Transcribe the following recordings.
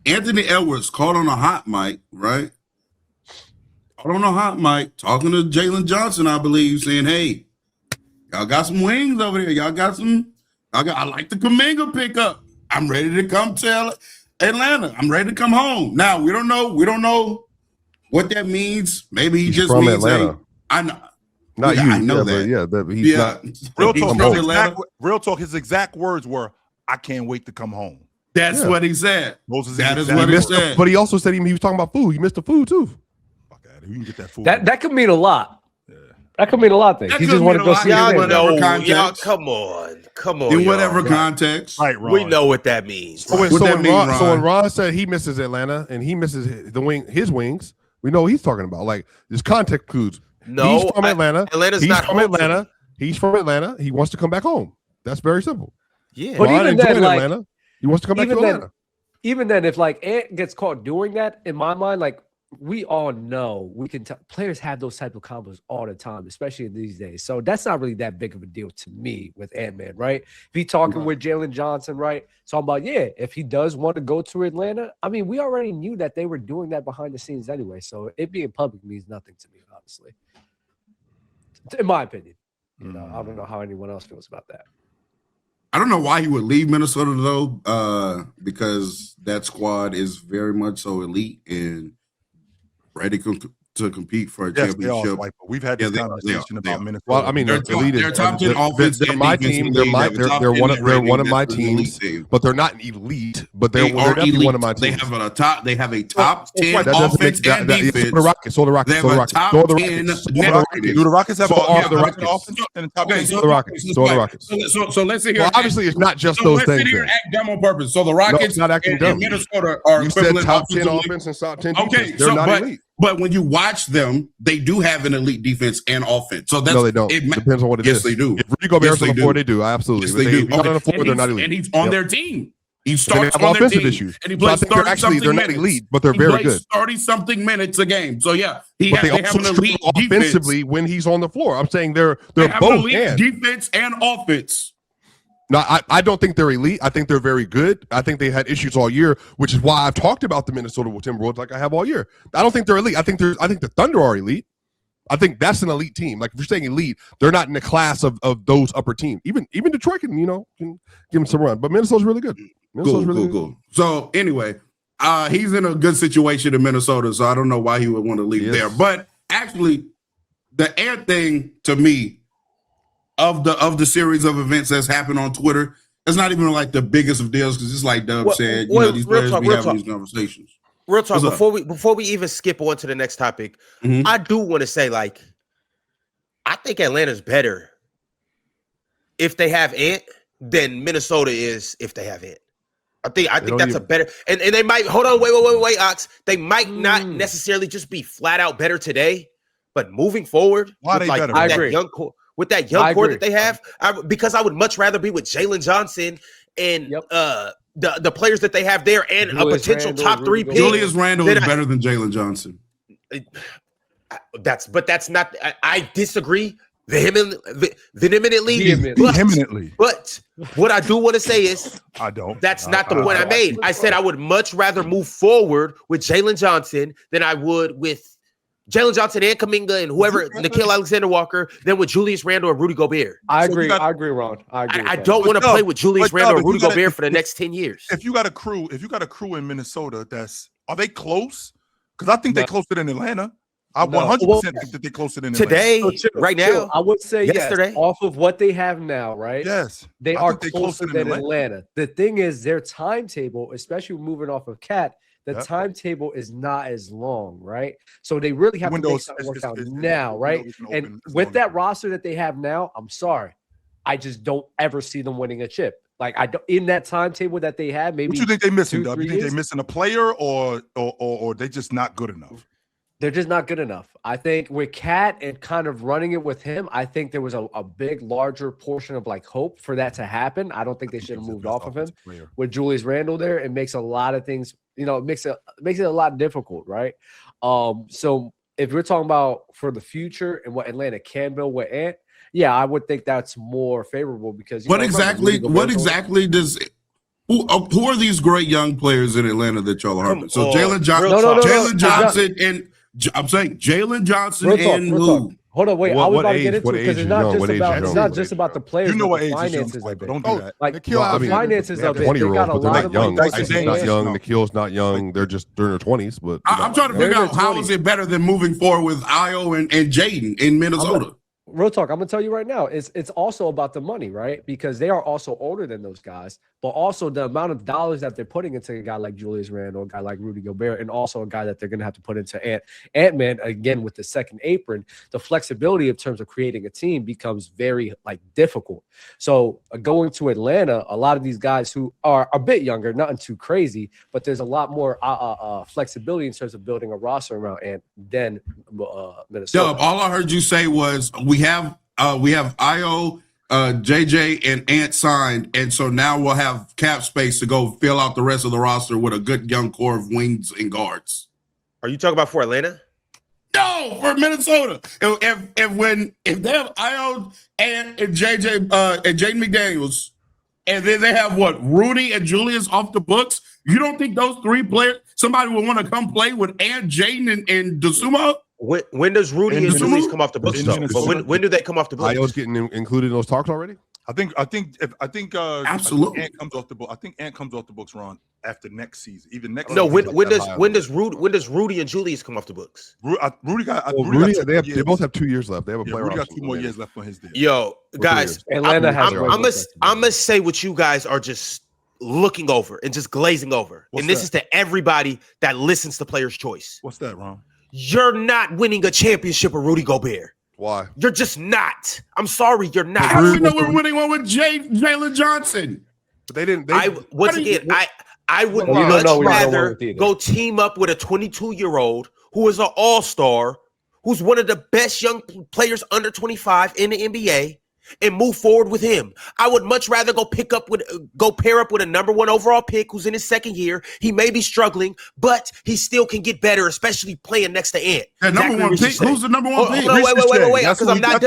Anthony Edwards called on a hot mic, right? Called on a hot mic, talking to Jalen Johnson, I believe, saying, "Hey, y'all got some wings over here. Y'all got some. I like the Kuminga pickup. I'm ready to come to Atlanta. I'm ready to come home." Now we don't know. We don't know what that means. Maybe he just from means Atlanta. Hey, I know. Not yeah, you. I know yeah, that. but he's not. Real talk. His exact words were, "I can't wait to come home." That's what he said. That is what he said. But he also said he was talking about food. He missed the food too. Fuck out of here. You can get that food. That could mean a lot. Yeah. That could mean a lot of things. He just want to go see y'all his know, y'all, come on. In whatever context. Right, Ron. We know what that means. So when Ron said he misses Atlanta and he misses his wings, we know what he's talking about. Like, there's context clues. No, he's from Atlanta. Atlanta's he's not from Atlanta. He's from Atlanta. He wants to come back home. That's very simple. Yeah. But Ron even then, like, Atlanta. He wants to come back to Atlanta. Even then, if like Ant gets caught doing that, in my mind, like we all know, we can tell players have those type of combos all the time, especially in these days. So that's not really that big of a deal to me with Ant-Man, right? If he talking with Jalen Johnson, right? Talking about, if he does want to go to Atlanta, I mean, we already knew that they were doing that behind the scenes anyway. So it being public means nothing to me, honestly. In my opinion. You know, I don't know how anyone else feels about that. I don't know why he would leave Minnesota though, because that squad is very much so elite and ready to compete for a championship. We've had this conversation about Minnesota. Well, I mean, they're top 10 offense. They're my team. They're one of my teams, but they're not elite. But they're definitely one of my teams. They have a top 10 offense and defense. So the Rockets. They have a top 10 Do the Rockets have the offense and top 10? So the Rockets. So let's sit here. Well, obviously, it's not just those things. Let's sit here and act dumb on purpose. So the Rockets and Minnesota are equivalent. Top 10 offense and top 10 defense. They're not elite. But when you watch them, they do have an elite defense and offense. So that's, no, they don't. It depends on what it is. Yes, they do. If Rudy Gobert's on the floor, they do. Absolutely. Yes, they do. Not on the floor, they're not elite. And he's on their team. He starts on their offensive team, issues. and he plays 30-something they're not minutes. elite, but they're very good. 30-something minutes a game. So yeah, they also have an elite offensively defense. when he's on the floor. I'm saying they're They have both elite defense and offense. No, I don't think they're elite. I think they're very good. I think they had issues all year, which is why I've talked about the Minnesota Timberwolves like I have all year. I don't think they're elite. I think the Thunder are elite. I think that's an elite team. Like if you're saying elite, they're not in the class of those upper teams. Even Detroit can give them some run, but Minnesota's really good. Cool. So anyway, he's in a good situation in Minnesota, so I don't know why he would want to leave there. But actually, the Ant thing to me of the series of events that's happened on Twitter, it's not even like the biggest of deals because it's like Dub said, these players be having these conversations. Real talk. Before we even skip on to the next topic, I do want to say, like, I think Atlanta's better if they have Ant than Minnesota is if they have Ant. I think that's a better, and they might hold on, wait, Ox. They might not necessarily just be flat out better today, but moving forward, why they better? I agree. With that young core that they have, because I would much rather be with Jalen Johnson and the players that they have there and Julius a potential Randle, top 3 pick. Julius Randle is better than Jalen Johnson. That's not. I disagree vehemently. But what I do want to say is, That's not the point I made. I said I would much rather move forward with Jalen Johnson than I would with Jalen Johnson and Kuminga and whoever, Nickeil Alexander-Walker, than with Julius Randle or Rudy Gobert. I agree, Ron. I don't want to play with Julius Randle or Rudy Gobert for the next 10 years. If you got a crew in Minnesota, are they close? Because I think they're closer than Atlanta. I 100% think that they're closer than today, Atlanta. right now. I would say yesterday. Yes, off of what they have now, right? Yes, they are closer than Atlanta. The thing is, their timetable, especially moving off of Cat. The timetable is not as long, right? So they really have to make something work out now, right? And with that roster that they have now, I'm sorry, I just don't ever see them winning a chip. Like I don't in that timetable that they have. Maybe what you think they're missing, Dub? You think they're missing a player, or they just not good enough? They're just not good enough. I think with Cat and kind of running it with him, I think there was a big, larger portion of like hope for that to happen. I don't think they should have moved off of him. With Julius Randle there, it makes a lot of things. It makes it a lot difficult, right? So if we're talking about for the future and what Atlanta can build with Ant, yeah, I would think that's more favorable because what exactly does Who are these great young players in Atlanta that y'all are harping? So Jalen Johnson, real talk. Jalen Johnson, and I'm saying Jalen Johnson and who? Hold on, wait. I was about to get into it because it's not just about the players. You know but what the age finances is of it. Don't do that. Like Nikhil, finances of it. They 20-year-olds, got a but they're lot not of young. money. Tyson's not young. Nikhil's not young. They're in their 20s. But I'm trying to figure out how is it better than moving forward with Io and Jaden in Minnesota. Real talk, I'm gonna tell you right now, it's also about the money, right? Because they are also older than those guys, but also the amount of dollars that they're putting into a guy like Julius Randle, a guy like Rudy Gobert, and also a guy that they're gonna have to put into Ant-Man again with the second apron. The flexibility in terms of creating a team becomes very difficult. So going to Atlanta, a lot of these guys who are a bit younger, nothing too crazy, but there's a lot more flexibility in terms of building a roster around Ant than Minnesota. Dub, all I heard you say was we have Io, JJ, and Ant signed, and so now we'll have cap space to go fill out the rest of the roster with a good young core of wings and guards. Are you talking about for Atlanta? No, for Minnesota. If they have Io and JJ and Jaden McDaniels, and then they have Rudy and Julius off the books, you don't think those three players, somebody would want to come play with Ant, Jaden, and Dosunmu? When does Rudy and Julius come off the books? But when do they come off the books? Io's getting included in those talks already. I think absolutely. Ant comes off the book. I think Ant comes off the books, Ron, after next season. Even next. No, season. when does Rudy and Julius come off the books? Rudy got. They both have 2 years left. They have a player. Rudy got option. 2 more years left on his deal. Yo, guys, Atlanta has. I'm gonna say what you guys are just looking over and just glazing over, and this is to everybody that listens to Players' Choice. What's that, Ron? You're not winning a championship with Rudy Gobert. Why? You're just not. I'm sorry, you're not. How do we know we're winning one with Jalen Johnson? But they didn't. I would much rather go team up with a 22-year-old who is an all-star, who's one of the best young players under 25 in the NBA, and move forward with him. I would much rather go pair up with a number 1 overall pick who's in his second year. He may be struggling, but he still can get better, especially playing next to Ant. That number 1 pick. Who's the number 1 pick? Wait, because I'm not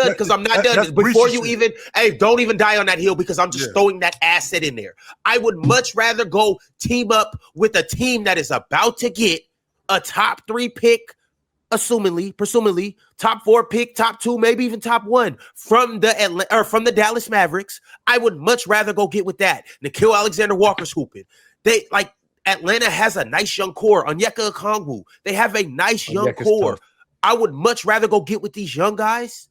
done. Before you even, don't even die on that hill because I'm just throwing that asset in there. I would much rather go team up with a team that is about to get a top 3 pick, presumably top 4 pick, top 2, maybe even top 1 from the Dallas Mavericks. I would much rather go get with that. Nikhil Alexander-Walker's hooping. Atlanta has a nice young core. Onyeka Okongwu. They have a nice young core. Tough. I would much rather go get with these young guys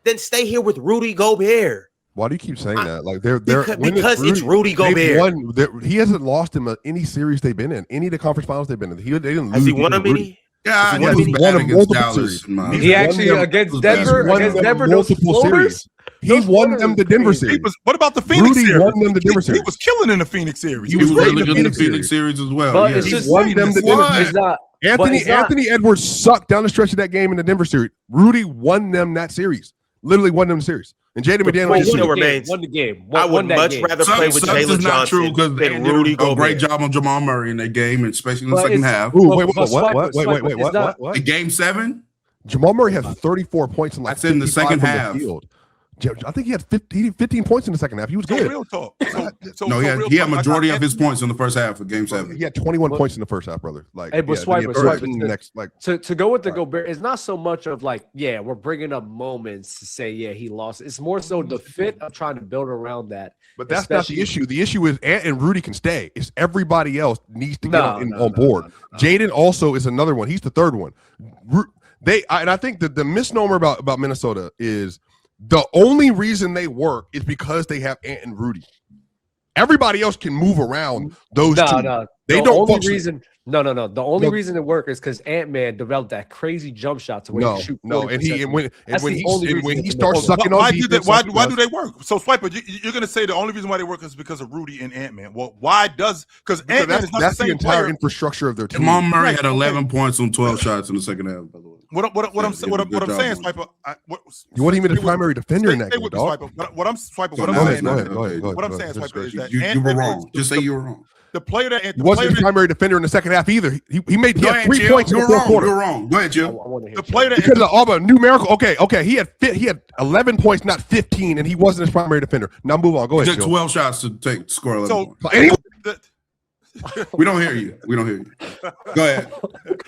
than stay here with Rudy Gobert. Why do you keep saying that? Like because it's Rudy Gobert. He hasn't lost him any series they've been in, any of the conference finals they've been in. They didn't lose. Has he won them any? Yeah, he won against Dallas. He actually against Denver multiple series. He won them the Denver series. What about the Phoenix series? Rudy won them the Denver series. He was killing in the Phoenix series. He was really good in the Phoenix series as well. But it's just won them the Denver series. Anthony Edwards sucked down the stretch of that game in the Denver series. Rudy won them that series. Literally won them the series. And Jaden McDaniels won the game. I would much rather play with Jalen Johnson than Rudy Gobert. A great job on Jamal Murray in that game, especially in the second half. What? In Game 7, Jamal Murray had 34 points in that's in the second half. I think he had 15 points in the second half. He was good. Real talk. He had majority of his points in the first half of Game 7. He had 21 points in the first half, brother. Swiper. To go with the Gobert, it's not so much of we're bringing up moments to say, he lost. It's more so the fit of trying to build around that. But that's not the issue. The issue is Ant and Rudy can stay. It's everybody else needs to get on board. Jaden also is another one. He's the third one. And I think that the misnomer about Minnesota is the only reason they work is because they have Ant and Rudy. Everybody else can move around those two. No. They don't function. No. The only reason it works is because Ant-Man developed that crazy jump shot to where he shoot. When he starts sucking on defense. Why do they work? So Swiper, you're going to say the only reason why they work is because of Rudy and Ant-Man. Well, because Ant-Man is not the same entire player. Infrastructure of their team. Jamal Murray had 11 points on 12 shots in the second half, by the way. What I'm saying, Swiper. You want him to be the primary defender in that game, dog? What I'm saying, Swiper, is that you were wrong. Just say you were wrong. The player that he wasn't the primary defender in the second half either. He had 3 points in the fourth quarter. You're wrong. Go ahead, Jim. The player that because of all the numerical. Okay. He had 11 points, not 15, and he wasn't his primary defender. Now move on. Go ahead. He took 12 shots to score 11 points. And he was We don't hear you. We don't hear you. Go ahead.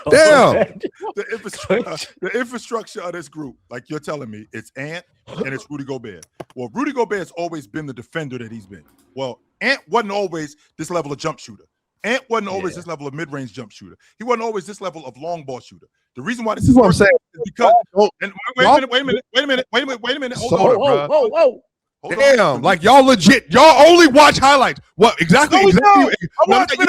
Damn. The infrastructure of this group, like you're telling me, it's Ant and it's Rudy Gobert. Well, Rudy Gobert's always been the defender that he's been. Well, Ant wasn't always this level of jump shooter. Ant wasn't always this level of mid-range jump shooter. He wasn't always this level of long ball shooter. The reason why this is what I'm saying is because and wait a minute. Whoa. Damn, like y'all legit, y'all only watch highlights. What exactly? Not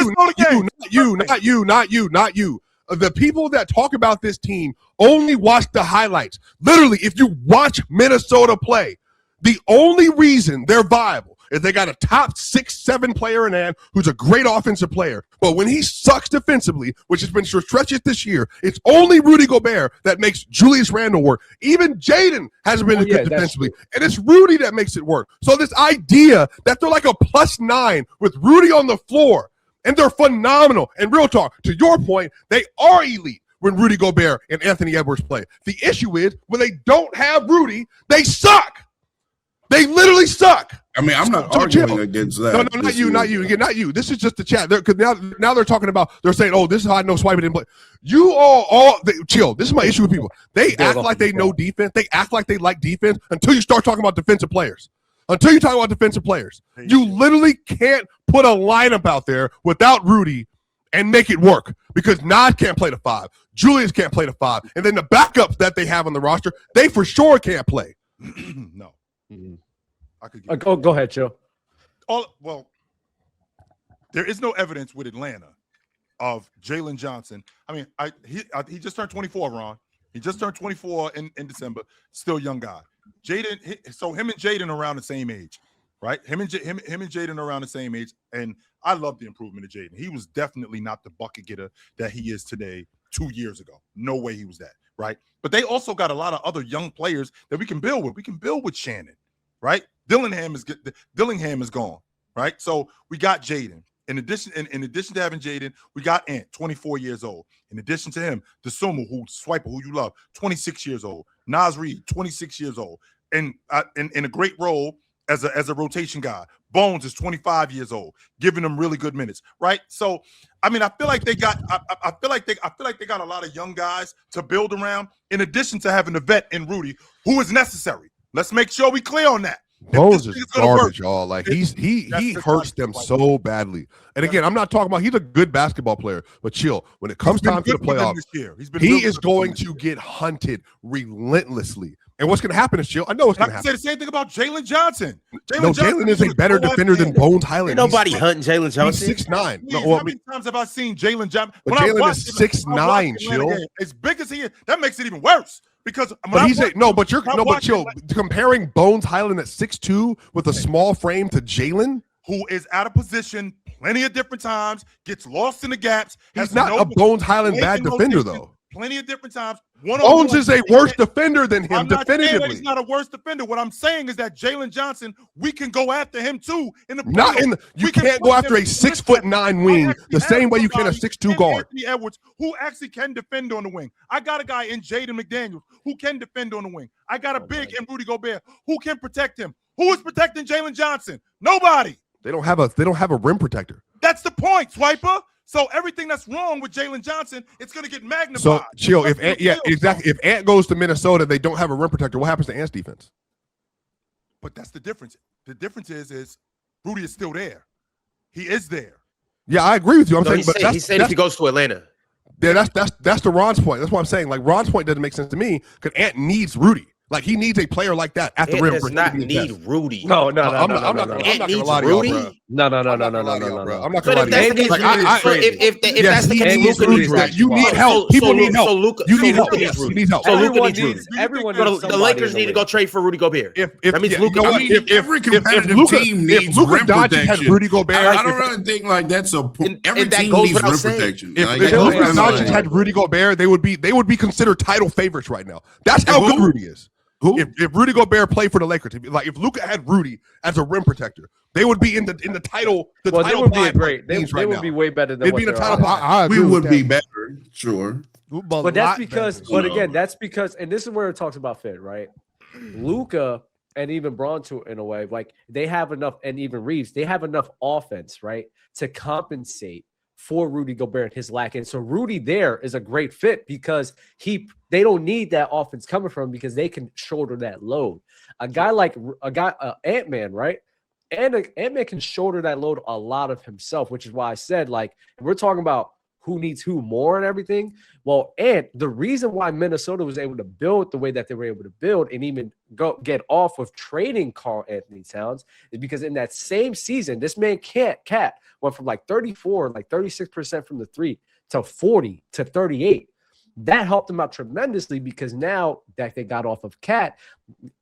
you. The people that talk about this team only watch the highlights. Literally, if you watch Minnesota play, the only reason they're viable is they got a top 6-7 player in Ant who's a great offensive player. But when he sucks defensively, which has been stretches this year, it's only Rudy Gobert that makes Julius Randle work. Even Jaden hasn't been good defensively. And it's Rudy that makes it work. So this idea that they're like a +9 with Rudy on the floor, and they're phenomenal. And real talk, to your point, they are elite when Rudy Gobert and Anthony Edwards play. The issue is when they don't have Rudy, they suck. They literally suck. I mean, I'm not arguing against that. No, not you. This is just the chat. Because now they're talking about, they're saying, oh, this is how I know Swiper didn't play. You all chill. This is my issue with people. They act like they know defense. They act like they like defense until you start talking about defensive players. Until you talk about defensive players. You literally can't put a lineup out there without Rudy and make it work. Because Nas can't play the 5. Julius can't play the 5. And then the backups that they have on the roster, they for sure can't play. No. I could go ahead, Joe. Well, there is no evidence with Atlanta of Jalen Johnson. I mean, he just turned 24, Ron. He just turned 24 in December. Still a young guy. Jaden. So him and Jaden around the same age, right? Him and Jaden around the same age, and I love the improvement of Jaden. He was definitely not the bucket getter that he is today 2 years ago. No way he was that, right? But they also got a lot of other young players that we can build with. We can build with Shannon, right? Dillingham is gone, right? So we got Jaden. In addition to having Jaden, we got Ant, 24 years old. In addition to him, Desumo, Swiper, who you love, 26 years old. Nas Reed, 26 years old, and in a great role as a rotation guy. Bones is 25 years old, giving them really good minutes, right? So, I mean, I feel like they got a lot of young guys to build around. In addition to having the vet in Rudy, who is necessary. Let's make sure we clear on that. Bones is garbage, y'all. Like he hurts them so badly. And again, I'm not talking about he's a good basketball player, but chill. When it comes time to the playoffs, he is going to get relentlessly. And what's going to happen is chill. I know what's going to happen. Say the same thing about Jalen Johnson. Jalen is a better defender than Bones Highland. Nobody hunting Jalen Johnson. He's 6'9". How many times have I seen Jalen Johnson? But Jalen is 6'9", chill. As big as he is, that makes it even worse. Because chill. Comparing Bones Highland at 6'2" with a small frame to Jalen, who is out of position plenty of different times, gets lost in the gaps. He's not a Bones Highland bad defender though. Plenty of different times. Bones is a worse defender than him, I'm not saying definitively. that he's not a worse defender. What I'm saying is that Jalen Johnson, we can go after him too. You can't go after a 6'9" wing the same way you can a 6'2" guard. Anthony Edwards, who actually can defend on the wing. I got a guy in Jaden McDaniels who can defend on the wing. I got a big in Rudy Gobert who can protect him. Who is protecting Jalen Johnson? Nobody. They don't have a rim protector. That's the point, Swiper. So everything that's wrong with Jalen Johnson, it's going to get magnified. So chill. If Ant goes to Minnesota, they don't have a rim protector. What happens to Ant's defense? But that's the difference. The difference is Rudy is still there. He is there. Yeah, I agree with you. He said if he goes to Atlanta. Yeah, that's the Ron's point. That's what I'm saying. Like Ron's point doesn't make sense to me because Ant needs Rudy. Like he needs a player like that at the rim. Does not need Rudy. No. I'm not gonna lie to y'all, bro. No. I'm not gonna lie to you. If that's the case, Luka needs Rudy. You need help. People need help. You need help. You need help. So Luka needs Rudy. Everyone needs the Lakers need to go trade for Rudy Gobert. That means Luka. I mean, every competitive team needs rim protection. Rudy Gobert, I don't really think like that's a every team needs rim protection. If Luka Doncic had Rudy Gobert, they would be considered title favorites right now. That's how good Rudy is. Who? If Rudy Gobert played for the Lakers, if Luka had Rudy as a rim protector, they would be in the title. They would be great. They would be way better than. They'd be in the title. We would be better, sure. But that's because. But again, that's because, and this is where it talks about fit, right? Luka and even Braun to in a way, like they have enough, and even Reeves, they have enough offense, right, to compensate for Rudy Gobert and his lack. And so Rudy there is a great fit because they don't need that offense coming from him because they can shoulder that load. A guy like Ant-Man, right? And Ant-Man can shoulder that load a lot of himself, which is why I said, like, we're talking about who needs who more and everything. Well, and the reason why Minnesota was able to build the way that they were able to build and even get off of trading Karl Anthony Towns is because in that same season, this man Cat went from like 34, like 36% from the three to 40 to 38. That helped them out tremendously because now that they got off of Cat,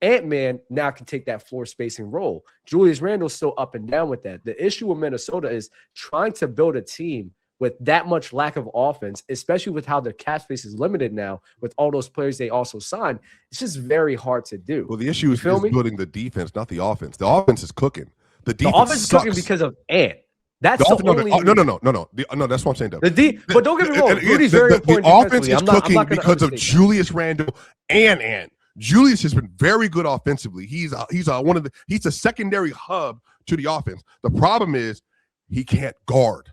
Ant-Man now can take that floor spacing role. Julius Randle's still up and down with that. The issue with Minnesota is trying to build a team with that much lack of offense, especially with how their cap space is limited now with all those players they also signed. It's just very hard to do. Well, the issue is building the defense, not the offense. The offense is cooking. The offense is cooking because of Ant. That's the only no. That's what I'm saying. Though. But don't get me wrong. Rudy's very important. The offense is cooking because of Julius Randle and Ant. Julius has been very good offensively. He's a secondary hub to the offense. The problem is he can't guard.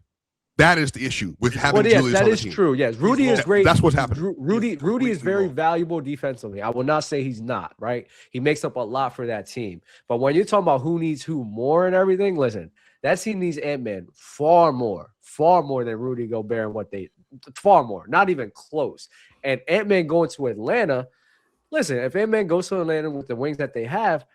That is the issue with having Julius that on the is team. true. Yes, Rudy is great. That's what's happening. Rudy is very valuable defensively. I will not say he's not, right? He makes up a lot for that team. But when you're talking about who needs who more and everything, listen, that team needs Ant-Man far more than Rudy Gobert and far more, not even close. And Ant-Man going to Atlanta, listen, if Ant-Man goes to Atlanta with the wings that they have,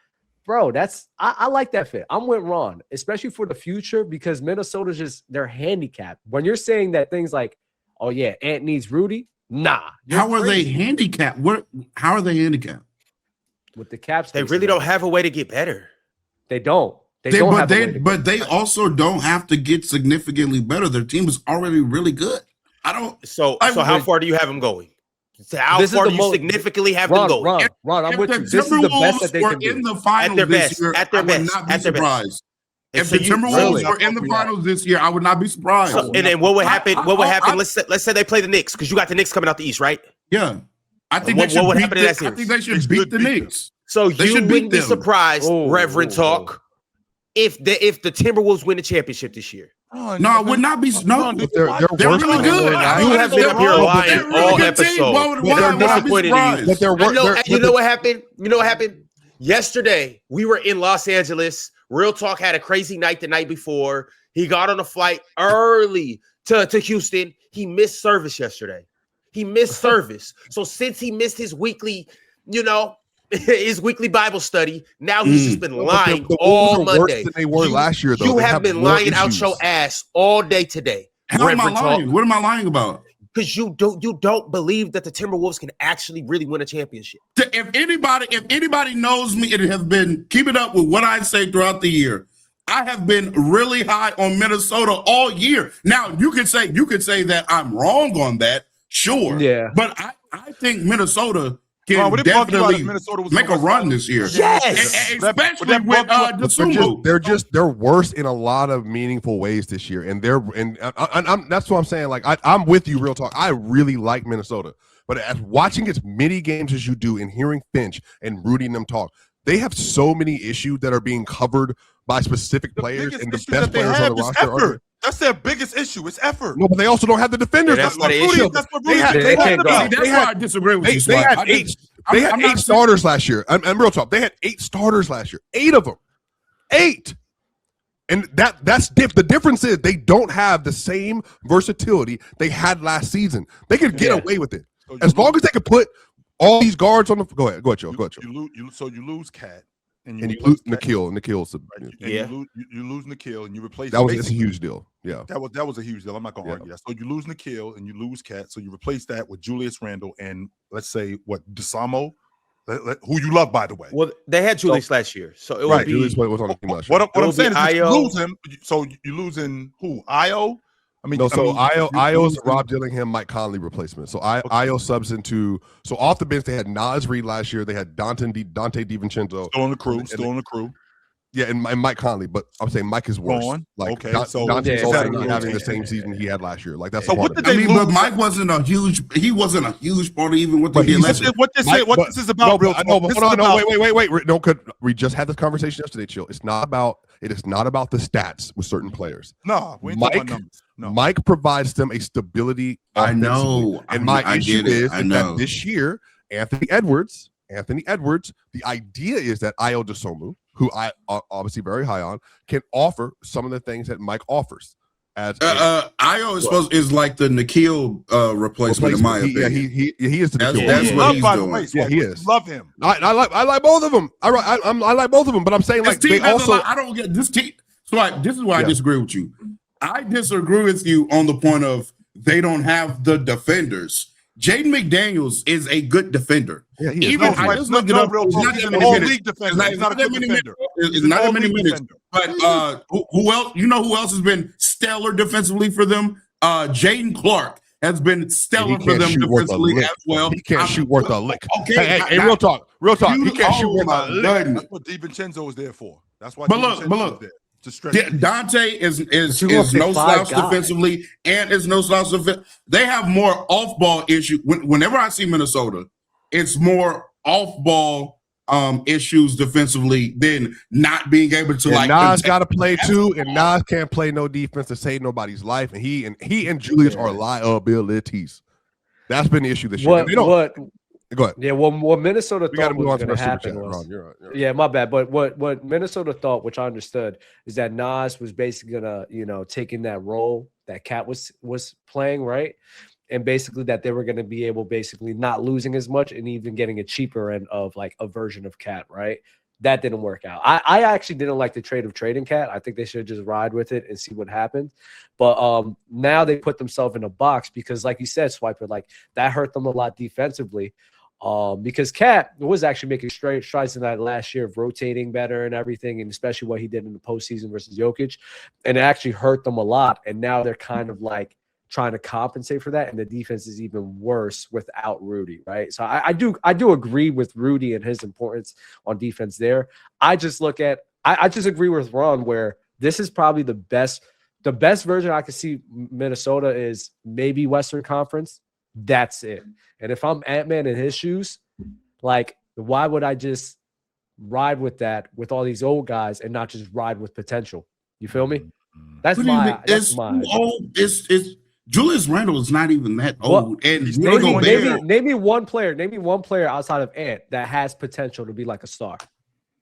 bro, I like that fit. I'm with Ron, especially for the future because Minnesota's just they're handicapped. When you're saying that things like, oh yeah, Ant needs Rudy, nah. How are they handicapped? How are they handicapped? With the caps, they really don't have a way to get better. They don't. But they also don't have to get significantly better. Their team is already really good. So how far do you have them going? How far do you significally have them going? Ron, I'm with you. This is the best that they can do. In the finals this year, I would not be surprised. If the Timberwolves were in the finals this year, I would not be surprised. And then what would happen? Let's say they play the Knicks because you got the Knicks coming out the East, right? Yeah, I think they should beat the Knicks. So you wouldn't be surprised, Reverend Talk, if the Timberwolves win the championship this year. No, I would not be. No, they're really good. You have been up here lying all episode. They're disappointed in you. You know what happened? You know what happened? Yesterday, we were in Los Angeles. Real Talk had a crazy night the night before. He got on a flight early to Houston. He missed service yesterday. He missed service. So since he missed his weekly, his weekly Bible study, now he's just been lying all Monday. Worse than they were last year, though. You have been lying out your ass all day today. How am I lying? What am I lying about? Because you don't believe that the Timberwolves can actually really win a championship. If anybody knows me, it has been keep it up with what I say throughout the year. I have been really high on Minnesota all year. Now you could say that I'm wrong on that, sure. Yeah. But I think Minnesota can definitely make a run this year. Yes, especially with DeSumo. They're worse in a lot of meaningful ways this year, and that's what I'm saying. Like I'm with you, Real Talk. I really like Minnesota, but as watching as many games as you do and hearing Finch and Rudy and them talk, they have so many issues that are being covered by specific players, and the best players on the roster. That's their biggest issue. It's effort. No, but they also don't have the defenders. That's not an issue. That's why I disagree with you. They had eight starters last year. And Real Talk, they had 8 starters last year. 8 of them. 8. And that's the difference is they don't have the same versatility they had last season. They could get away with it. As long as they could put all these guards on the go ahead, Joe. You lose Cat. And you lose Nikhil. You lose Nikhil and you replace. That's a huge deal. Yeah, that was a huge deal. I'm not gonna argue that. So you lose Nikhil and you lose Cat. So you replace that with Julius Randle and let's say DeSumo, who you love by the way. Well, they had Julius last year, so it would be. Julius was on the team last year. What I'm saying is you lose him. So you losing who? Io. Io is Rob Dillingham, Mike Conley replacement. So Io subs into off the bench they had Nas Reed last year. They had Dante DiVincenzo still on the crew. Yeah, and Mike Conley, but I'm saying Mike is worse. Gone. Like, Okay, Dante's so also is that not a having the rotation? same season he had last year. Like, that's So a part what of did it. I they mean, lose? but Mike wasn't a huge. He wasn't a huge part of even what But they did he's- last year. What this is about, No, real but, talk. no, This hold is on, no, about- wait. No, we just had this conversation yesterday, Chill. It is not about the stats with certain players. No, we ain't talking about numbers. No. Mike provides them a stability I offensively. know. And my I issue get it. is I that know. this year, Anthony Edwards, the idea is that Ayo Dosunmu, who I are obviously very high on, can offer some of the things that Mike offers. As Ayo is like the Nikhil replacement, in my opinion. He is the That's Nikhil. what He's he's loved, by the doing. way. Yeah, he Swipe. is. Love him. I like both of them. I like both of them, but I'm saying This like team they has also. a lot. I don't get this team. So this is why I Yeah. disagree with you. I disagree with you on the point of they don't have the defenders. Jaden McDaniels is a good defender. Yeah, he is. Even No, I just no, looked it no, up. real It's talk. not He's that an many all-league minutes. defender. He's not a good defender. It's He's an not that many all-league minutes. defender. But who else? You know who else has been stellar defensively for them? Jaden Clark has been stellar for them defensively as well. He can't shoot worth a lick. Okay, Hey, real talk. He can't shoot worth a lick. Goodness. That's what DiVincenzo is there for. That's why. But look, DiVincenzo is there. To stretch. Yeah, Dante is But you gonna pick no five slouch guys. defensively, and is no slouch defense. They have more off-ball issues. Whenever I see Minnesota, it's more off-ball issues defensively than not being able to And like. Nas got to play too, and Nas can't play no defense to save nobody's life. And he and Julius are liabilities. That's been the issue this year. Go ahead. Yeah, what Minnesota We got to thought move on was to going the to super chat. happen was, Ron, you're right. yeah, my bad. But what Minnesota thought, which I understood, is that Nas was basically gonna, taking that role that Cat was playing, right? And basically that they were gonna be able, basically not losing as much and even getting a cheaper end of like a version of Cat, right? That didn't work out. I actually didn't like the trade of trading Cat. I think they should just ride with it and see what happens. But now they put themselves in a box because, like you said, Swiper, like that hurt them a lot defensively. Because Cat was actually making straight strides in that last year of rotating better and everything, and especially what he did in the postseason versus Jokic, and it actually hurt them a lot. And now they're kind of like trying to compensate for that, and the defense is even worse without Rudy, right? So I do agree with Rudy and his importance on defense there. I just look at I just agree with Ron where this is probably the best version I can see Minnesota is maybe Western Conference. That's it. And if I'm Ant-Man in his shoes, like, why would I just ride with that with all these old guys and not just ride with potential? You feel me? That's What do you mean? my. That's my. It's Julius Randle is not even that old. And he's Rudy 31 Gobert- years. Name me one player outside of Ant that has potential to be like a star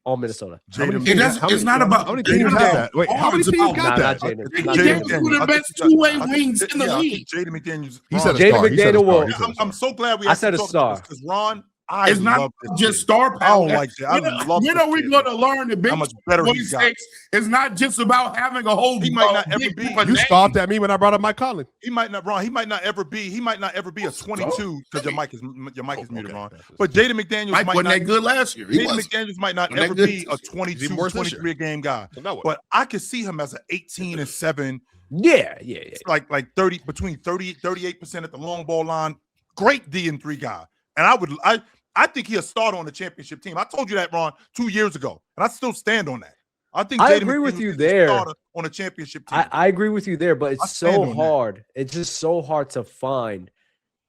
on Minnesota. It's not about. How many teams have that? Wait, how many teams got that? Not Jaden. Jaden Not Daniels Jaden. one of the best two-way wings in the league. Jaden McDaniels. He said a Jaden star. He said a McDaniel star. will- He said a star. I'm so glad we. I said a star. Because Ron, I It's not love this just kid. star I power. don't like that. I love When this are we kid. going to learn that Big How much better he got. 26 is not just about having a whole. He might not ever big be. group of You names. scoffed at me when I brought up Mike Conley. He might not, Ron. He might not ever be a 22 because your mic is muted, Ron. Okay. But Jaden McDaniels Mike might wasn't not. that good last year. He Jaden was. McDaniels might not Wasn't ever that be good. a 22, He's worse this year. 23 a game guy. So now what? But I could see him as an 18 and 7, Yeah. like 30 between 38% at the long ball line. Great D and 3 guy. And I think he'll start on the championship team. I told you that, Ron, 2 years ago, and I still stand on that. I think I Jaden agree with McDaniels you is a there. starter on a championship team. I agree with you there, but I it's stand so on that. hard. It's just so hard to find,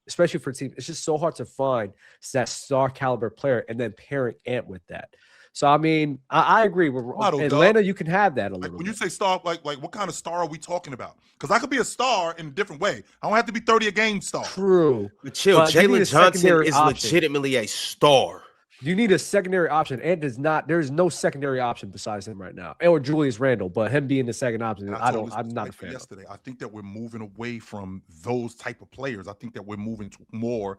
especially for teams. It's just so hard to find that star caliber player and then pairing Ant with that. So I mean, I agree. With Model, Atlanta, dog. you can have that a Like little when you bit. say star, like what kind of star are we talking about? Because I could be a star in a different way. I don't have to be 30 a game star. True. But chill, But you need a Jalen Johnson secondary is option. legitimately a star. You need a secondary option. Ant does not. There's no secondary option besides him right now, or Julius Randle. But him being the second option, And I told don't. this I'm not a Mike fan. Of. yesterday. I think that we're moving away from those type of players. I think that we're moving to more.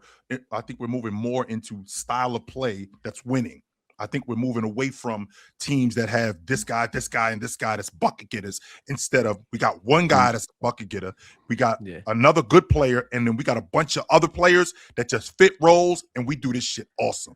I think we're moving more into style of play that's winning. I think we're moving away from teams that have this guy, and this guy that's bucket getters. Instead of we got one guy that's a bucket getter, we got another good player, and then we got a bunch of other players that just fit roles, and we do this shit awesome.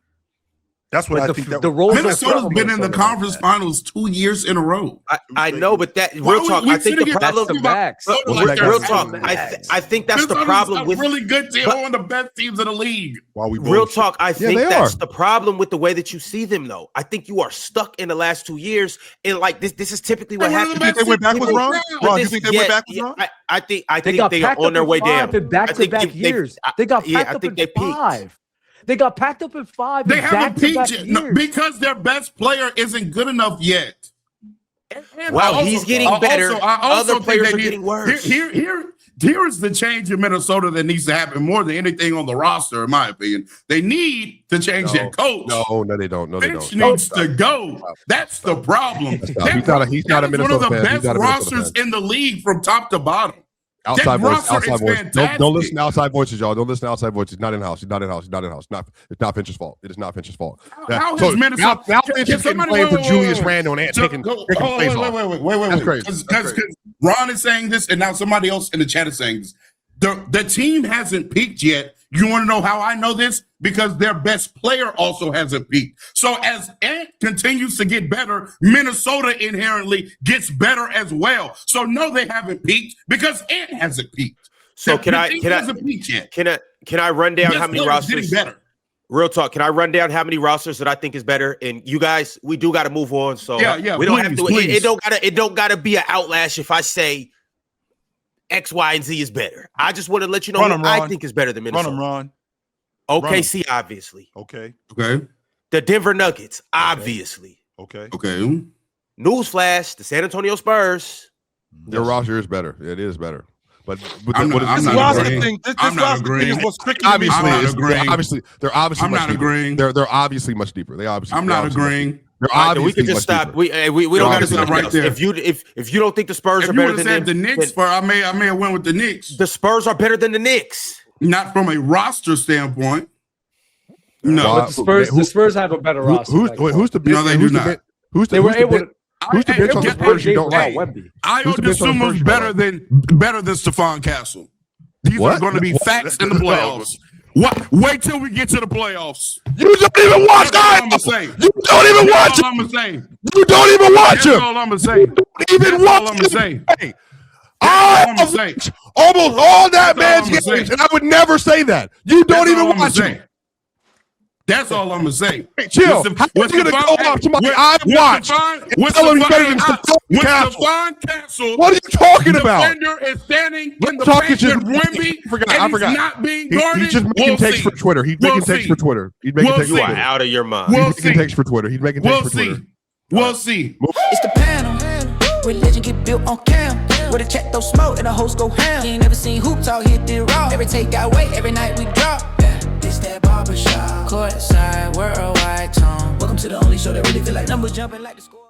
That's what But I think. the roles don't Minnesota's fit been in the Minnesota like conference that. finals 2 years in a row. I know, but that Why real talk. we I think sitting the here problem. talking about Max. Minnesota What's like that Real they're talk. Max. I think that's the Minnesota's problem a with really good team, but- one of the best teams in the league. While we real bullshit. talk. I think they that's are. the problem with the way that you see them, though. I think you are stuck in the last 2 years, and like this is typically what They're one of happens. the You think they went best backwards, teams Ron? now. But Ron, you this- think they went backwards, Ron? I think They got they packed are on up their in way 5 down. in back-to-back years. They got packed up in they peaked. 5. They got packed up in 5 They in haven't peaked back-to-back yet years. because their best player isn't good enough yet. And Well, he's getting better. I also Other think players that are getting worse. Here's the change in Minnesota that needs to happen more than anything on the roster, in my opinion. They need to change their coach. No, they don't. No, they Finch don't. needs to go. That's the problem. Stop. He's not a That is one of Minnesota the fan. He's best not a Minnesota rosters fan. in the league from top to bottom. Outside voice. roster Outside is voice. fantastic. Don't listen to outside voices, y'all. Don't listen to outside voices. Not in house. He's not in house. He's not in house. It's not Finch's fault. It is not Finch's fault. How So has Minnesota? now Finch is getting blamed for Julius Randle and taking plays off. Wait. That's crazy. Because Ron is saying this, and now somebody else in the chat is saying this. The team hasn't peaked yet. You want to know how I know this? Because their best player also hasn't peaked. So as Ant continues to get better, Minnesota inherently gets better as well. So no, they haven't peaked because Ant hasn't peaked. So Hasn't peaked yet. Can I run down Best how many player is getting rosters? better. Real talk. Can I run down how many rosters that I think is better? And you guys, we do got to move on. So Yeah, we don't have to. please. It don't gotta be an outlash if I say X, Y, and Z is better. I just want to let you know Run who 'em, I Ron. think is better than Run Minnesota. them, Ron. OKC, obviously. Okay. Okay. The Denver Nuggets, obviously. Okay. Okay. Newsflash: the San Antonio Spurs. Their roster is better. It is better. But I'm what not- is I'm This not roster agreeing. thing. This I'm not roster thing agreeing. is what's tricky to me. I'm not agreeing. They're obviously I'm much not deeper. agreeing. They're obviously much deeper. I'm not agreeing. They're All right, then obviously we can just much stop. deeper. We don't They're got to obviously do right right there. If you don't think the Spurs If are you better would have than said the them, Knicks, I may have went with the Knicks. the Spurs are better than the Knicks. Not from a roster standpoint. No, Wow. The Spurs have a better roster. Who's the No, they do not. They were able to. Who's the bench on the Spurs you don't like? Wemby. I Who's the bench on the Dosuma's Spurs better than Stephon Castle. These What? are going to be facts in the playoffs. What? Wait till we get to the playoffs. You don't even watch That's all that. I'm gonna say. You don't even watch That's all him. I'm gonna say. You don't even watch That's him. all I'm gonna say. Don't even That's watch all I'm gonna say. him. Hey, all I I'm gonna have say. watched almost all that That's all man's I'm gonna games, say. and I would never say that. You don't That's even all I'm gonna watch say. him. That's all I'm gonna say. Hey, chill. With How with you gonna Stephon- go off somebody with- I've with watched Stephon- and with tell him he's Stephon- better than Stephon with Castle? Stephon Castle, What are you talking the about? defender is standing in the Talking paint shit. with Wemby, I and forgot. he's not being He's guarded. just making We'll takes see. for Twitter. He's We'll making takes see. for Twitter. He's making We'll takes see. for You are Twitter. out of your mind. We'll He's making see. takes for Twitter. He's making We'll takes for see. Twitter. We'll see. It's the panel. Religion get built on cam. With a check, throw smoke, and the host go ham. You ain't never seen hoops out hit the raw. Every take I wait, every night we drop. Yeah, this that barbershop. Courtside, worldwide tone. Welcome to the only show that really feel like numbers jumping like the score.